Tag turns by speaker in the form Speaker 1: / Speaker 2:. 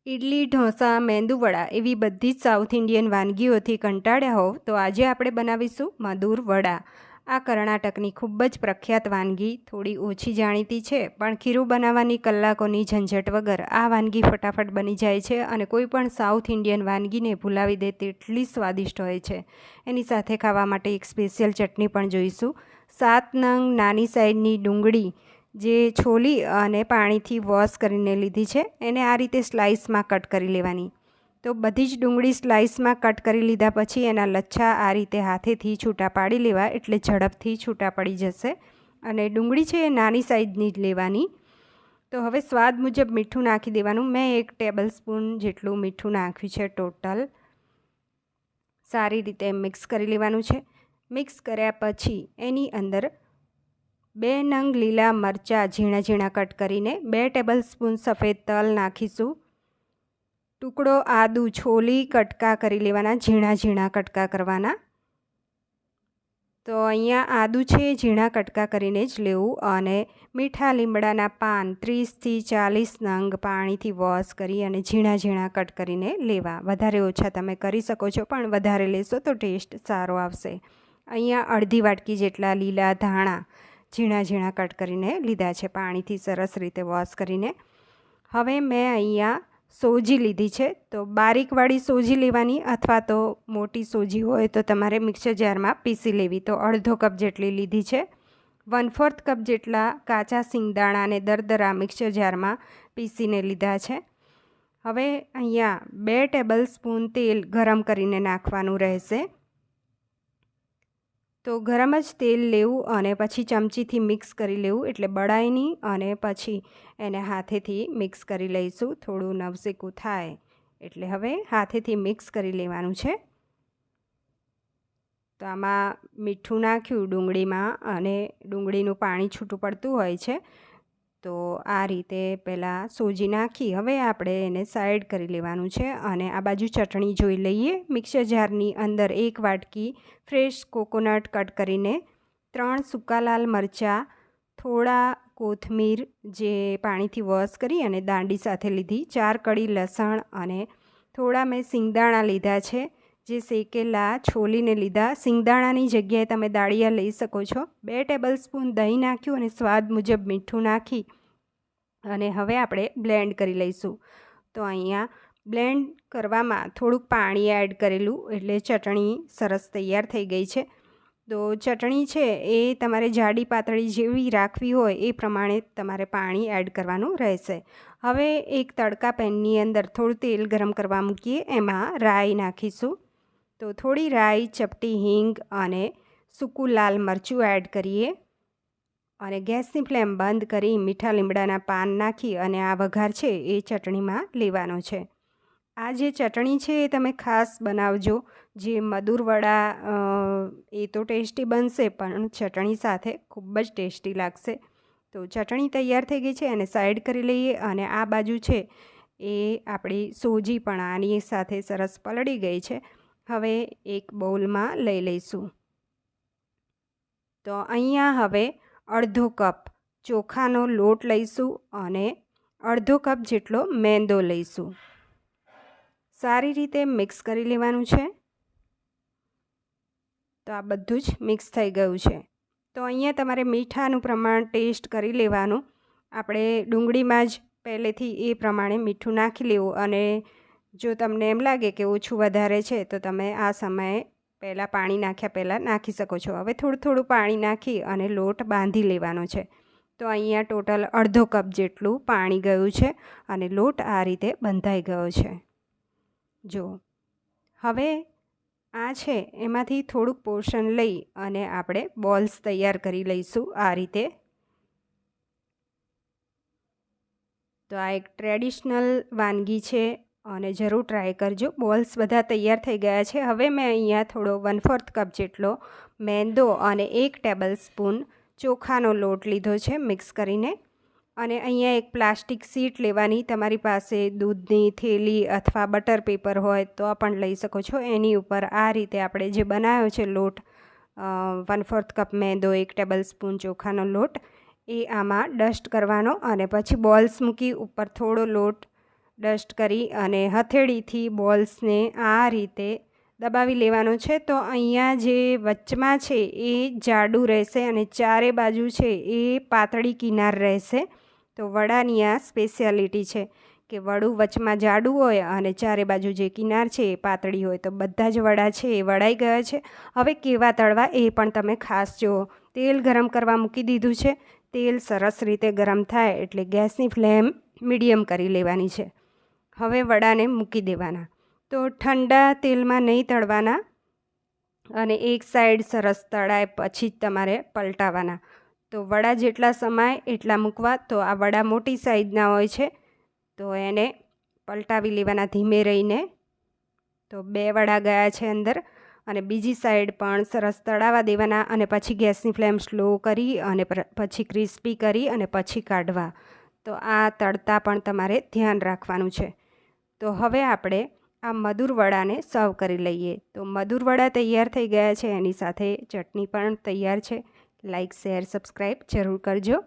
Speaker 1: ઇડલી, ઢોસા, મેંદુવડા એવી બધી જ સાઉથ ઇન્ડિયન વાનગીઓથી કંટાળ્યા હોવ તો આજે આપણે બનાવીશું મધુર વડા. આ કર્ણાટકની ખૂબ જ પ્રખ્યાત વાનગી થોડી ઓછી જાણીતી છે, પણ ખીરું બનાવવાની કલાકોની ઝંઝટ વગર આ વાનગી ફટાફટ બની જાય છે અને કોઈ પણ સાઉથ ઇન્ડિયન વાનગીને ભૂલાવી દે તેટલી સ્વાદિષ્ટ હોય છે. એની સાથે ખાવા માટે એક સ્પેશિયલ ચટણી પણ જોઈશું. 7 નંગ નાની સાઈઝની ડુંગળી જે છોલી અને પાણીથી વોશ કરીને લીધી છે, એને આ રીતે સ્લાઇસમાં કટ કરી લેવાની. તો બધી જ ડુંગળી સ્લાઇસમાં કટ કરી લીધા પછી એના લચ્છા આ રીતે હાથેથી છૂટા પાડી લેવા, એટલે ઝડપથી છૂટા પડી જશે. અને ડુંગળી છે એ નાની સાઈઝની જ લેવાની. તો હવે સ્વાદ મુજબ મીઠું નાખી દેવાનું. મેં 1 ટેબલ સ્પૂન જેટલું મીઠું નાખ્યું છે ટોટલ. સારી રીતે મિક્સ કરી લેવાનું છે. મિક્સ કર્યા પછી એની અંદર 2 નંગ લીલા મરચાં ઝીણા ઝીણા કટ કરીને, 2 ટેબલ સ્પૂન સફેદ તલ નાખીશું. ટુકડો આદું છોલી કટકા કરી લેવાના, ઝીણા ઝીણા કટકા કરવાના. તો અહીંયા આદું છે ઝીણા કટકા કરીને જ લેવું. અને મીઠા લીમડાના પાન 30થી 40 નંગ પાણીથી વોશ કરી અને ઝીણા ઝીણા કટ કરીને લેવા. વધારે ઓછા તમે કરી શકો છો, પણ વધારે લેશો તો ટેસ્ટ સારો આવશે. અહીંયા અડધી વાટકી જેટલા લીલા ધાણા ઝીણા ઝીણા કટ કરીને લીધા છે, પાણીથી સરસ રીતે વોશ કરીને. હવે મેં અહીંયા સોજી લીધી છે, તો બારીકવાળી સોજી લેવાની, અથવા તો મોટી સોજી હોય તો તમારે મિક્સર જારમાં પીસી લેવી. તો અડધો કપ જેટલી લીધી છે. 1/4 કપ જેટલા કાચા સિંગદાણાને દરદરા મિક્સર જારમાં પીસીને લીધા છે. હવે અહીંયા 2 ટેબલ સ્પૂન તેલ ગરમ કરીને નાખવાનું રહેશે. તો ગરમ જ તેલ લેવું અને પછી ચમચીથી મિક્સ કરી લેવું, એટલે બળાય નહીં. અને પછી એને હાથેથી મિક્સ કરી લઈશું. થોડું નવસેકું થાય એટલે હવે હાથેથી મિક્સ કરી લેવાનું છે. તો આમાં મીઠું નાખ્યું ડુંગળીમાં, અને ડુંગળીનું પાણી છૂટું પડતું હોય છે. તો આ રીતે પહેલાં સોજી નાખી હવે આપણે એને સાઈડ કરી લેવાનું છે. અને આ બાજુ ચટણી જોઈ લઈએ. મિક્સર જારની અંદર 1 વાટકી ફ્રેશ કોકોનટ કટ કરીને, 3 સૂકા લાલ મરચાં, થોડા કોથમીર જે પાણીથી વોશ કરી અને દાંડી સાથે લીધી, 4 કળી લસણ, અને થોડા મેં સિંગદાણા લીધા છે જે શેકેલા છોલીને લીધા. સિંગદાણાની જગ્યાએ તમે દાળિયા લઈ શકો છો. 2 ટેબલ સ્પૂન દહીં નાખ્યું અને સ્વાદ મુજબ મીઠું નાખી અને હવે આપણે બ્લેન્ડ કરી લઈશું. તો અહીંયા બ્લેન્ડ કરવામાં થોડુંક પાણી એડ કરેલું, એટલે ચટણી સરસ તૈયાર થઈ ગઈ છે. તો ચટણી છે એ તમારે જાડી પાતળી જેવી રાખવી હોય એ પ્રમાણે તમારે પાણી એડ કરવાનું રહેશે. હવે એક તડકા પેનની અંદર થોડું તેલ ગરમ કરવા મૂકીએ. એમાં રાઈ નાખીશું. તો થોડી રાઈ, ચપટી હિંગ અને સૂકું લાલ મરચું એડ કરીએ. અને ગેસની ફ્લેમ બંધ કરી મીઠા લીમડાના પાન નાખી અને આ વઘાર છે એ ચટણીમાં લેવાનો છે. આ જે ચટણી છે એ તમે ખાસ બનાવજો. જે મધુર વડા એ તો ટેસ્ટી બનશે, પણ ચટણી સાથે ખૂબ જ ટેસ્ટી લાગશે. તો ચટણી તૈયાર થઈ ગઈ છે, એને સાઈડ કરી લઈએ. અને આ બાજુ છે એ આપણી સોજી પણ આની સાથે સરસ પલળી ગઈ છે. હવે એક બાઉલમાં લઈ લઈશું. તો અહીંયા હવે અડધો કપ ચોખાનો લોટ લઈશું અને અડધો કપ જેટલો મેંદો લઈશું. સારી રીતે મિક્સ કરી લેવાનું છે. તો આ બધું જ મિક્સ થઈ ગયું છે. તો અહીંયા તમારે મીઠાનું પ્રમાણ ટેસ્ટ કરી લેવાનું. આપણે ડુંગળીમાં જ પહેલેથી એ પ્રમાણે મીઠું નાખી લેવું. અને જો તમને એમ લાગે કે ઓછું વધારે છે તો તમે આ સમયે પહેલાં પાણી નાખ્યા પહેલાં નાખી શકો છો. હવે થોડું થોડું પાણી નાખી અને લોટ બાંધી લેવાનો છે. તો અહીંયા ટોટલ અડધો કપ જેટલું પાણી ગયું છે અને લોટ આ રીતે બંધાઈ ગયો છે. જો હવે આ છે એમાંથી થોડુંક પોર્શન લઈ અને આપણે બોલ્સ તૈયાર કરી લઈશું આ રીતે. તો આ એક ટ્રેડિશનલ વાનગી છે અને જરૂર ટ્રાય કરજો. બોલ્સ બધા તૈયાર થઈ ગયા છે. હવે મેં અહીંયા થોડો 1/4 કપ જેટલો મેંદો અને 1 ટેબલ સ્પૂન ચોખાનો લોટ લીધો છે મિક્સ કરીને. અને અહીંયા એક પ્લાસ્ટિક શીટ લેવાની. તમારી પાસે દૂધની થેલી અથવા બટર પેપર હોય તો પણ લઈ શકો છો. એની ઉપર આ રીતે આપણે જે બનાવ્યો છે લોટ, 1/4 કપ મેંદો, 1 ટેબલ સ્પૂન ચોખાનો લોટ, એ આમાં ડસ્ટ કરવાનો. અને પછી બોલ્સ મૂકી ઉપર થોડો લોટ ડસ્ટ કરી અને હથેળીથી બોલ્સને આ રીતે દબાવી લેવાનો છે. તો અહીંયા જે વચમાં છે એ જાડું રહેશે અને ચારે બાજુ છે એ પાતળી કિનાર રહેશે. તો વડાની આ સ્પેશિયાલિટી છે કે વડું વચમાં જાડું હોય અને ચારે બાજુ જે કિનાર છે એ પાતળી હોય. તો બધા જ વડા છે એ વળાઈ ગયા છે. હવે કેવા તળવા એ પણ તમે ખાસ જુઓ. તેલ ગરમ કરવા મૂકી દીધું છે. તેલ સરસ રીતે ગરમ થાય એટલે ગેસની ફ્લેમ મીડિયમ કરી લેવાની છે. હવે વડાને મૂકી દેવાના. તો ઠંડા તેલમાં નહીં તળવાના અને એક સાઈડ સરસ તળાય પછી જ તમારે પલટાવવાના. તો વડા જેટલા સમાય એટલા મૂકવા. તો આ વડા મોટી સાઈઝના હોય છે તો એને પલટાવી લેવાના ધીમે રહીને. તો 2 વડા ગયા છે અંદર અને બીજી સાઈડ પણ સરસ તળાવા દેવાના અને પછી ગેસની ફ્લેમ સ્લો કરી અને પછી ક્રિસ્પી કરી અને પછી કાઢવા. તો આ તળતા પણ તમારે ધ્યાન રાખવાનું છે. તો હવે આપણે આ મધુર વડાને સર્વ કરી લઈએ. તો મધુર વડા તૈયાર થઈ ગયા છે. એની સાથે ચટણી પણ તૈયાર છે. લાઈક, શેર, સબસ્ક્રાઈબ જરૂર કરજો.